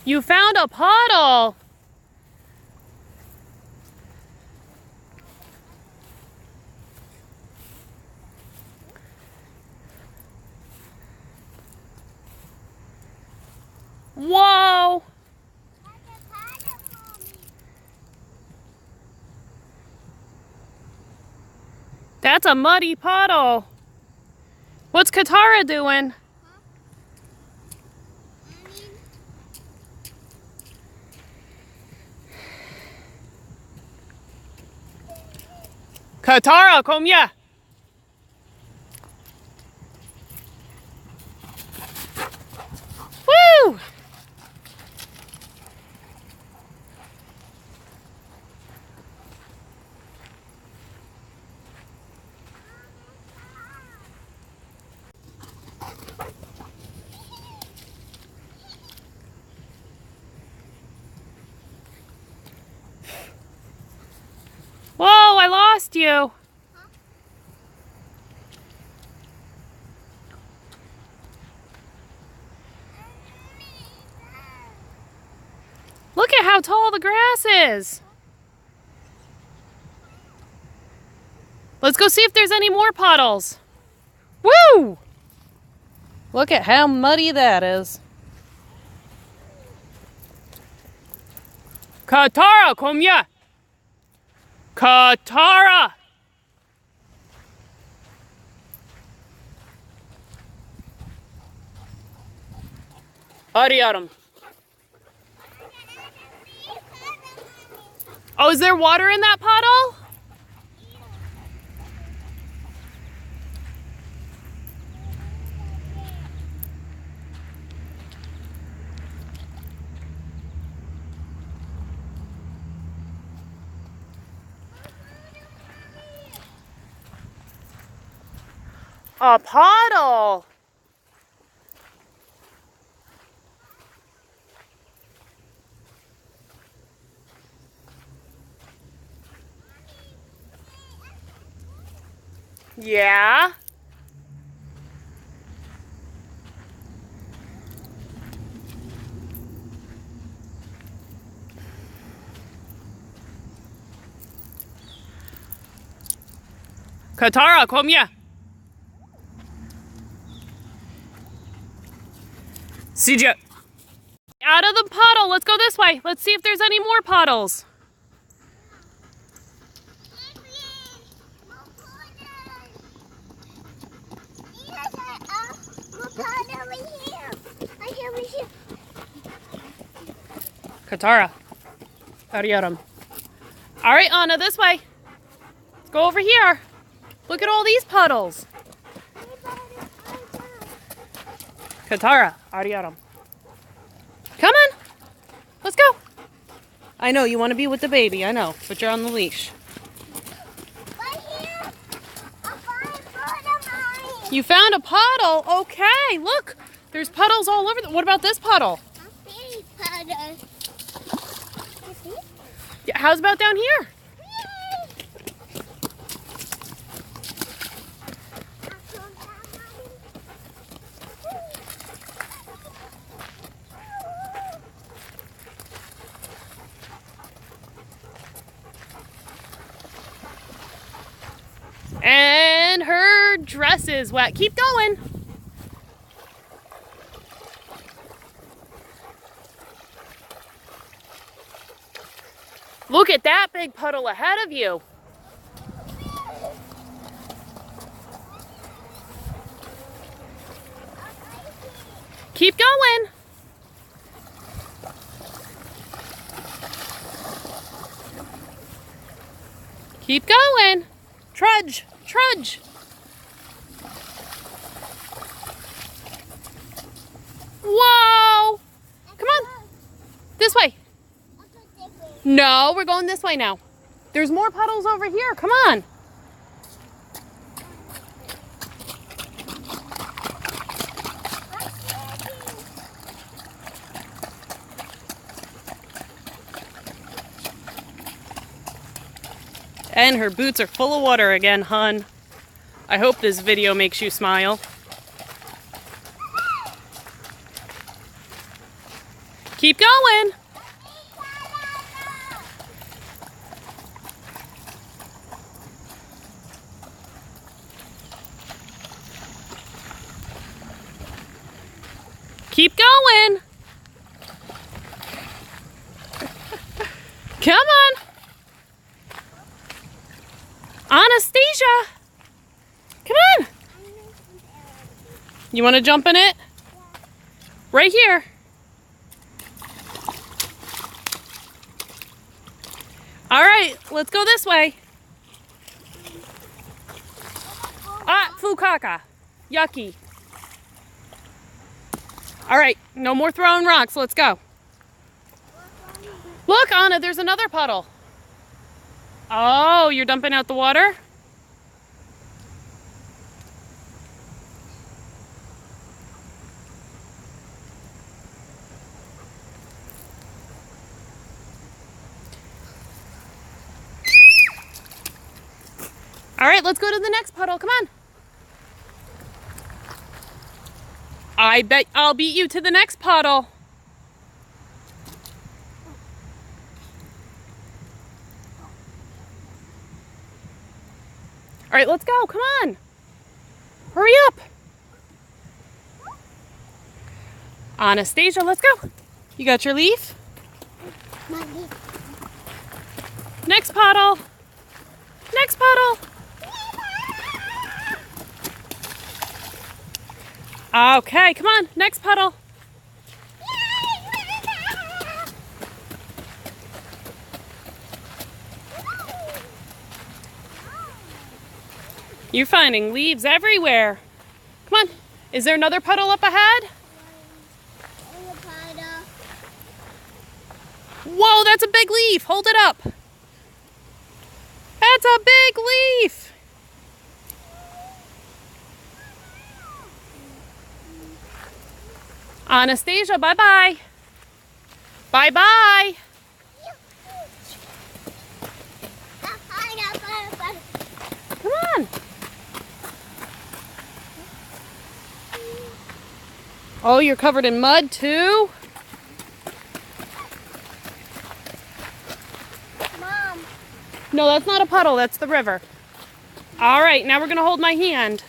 You found a puddle. Whoa. That's a muddy puddle. What's Katara doing? Katara, kom here. Woo! Whoa, I lost you. Look at how tall the grass is. Let's go see if there's any more puddles. Woo! Look at how muddy that is. Katara, kom here. Katara! Ariyaram. Oh, is there water in that puddle? A puddle. Yeah. Katara, kom here. CJ. Out of the puddle. Let's go this way. Let's see if there's any more puddles. Katara. Ariyaram. All right, Anna, this way. Let's go over here. Look at all these puddles. Katara, Ariyaram. Come on. Let's go. I know, you want to be with the baby. I know, but you're on the leash. Right here. I found a puddle. You found a puddle? Okay, look. There's puddles all over. What about this puddle? A big puddle. Yeah, how's about down here? And her dress is wet. Keep going. Look at that big puddle ahead of you. Keep going. Keep going. Trudge, trudge. Whoa! Come on. This way. No, we're going this way now. There's more puddles over here. Come on. And her boots are full of water again, hun. I hope this video makes you smile. Keep going. Keep going. Come on. Anastasia. Come on. You want to jump in it? Right here. All right, let's go this way. Ah, fukaka. Yucky. All right, no more throwing rocks. Let's go. Look, Anna, there's another puddle. Oh, you're dumping out the water? All right, let's go to the next puddle. Come on. I bet I'll beat you to the next puddle. All right, let's go. Come on. Hurry up. Anastasia, let's go. You got your leaf? Next puddle. Next puddle. Okay, come on. Next puddle. You're finding leaves everywhere. Come on. Is there another puddle up ahead? Whoa, that's a big leaf. Hold it up. That's a big leaf. Anastasia, bye-bye. Bye-bye. Come on. Oh, you're covered in mud too? Mom. No, that's not a puddle, that's the river. All right, now we're gonna hold my hand.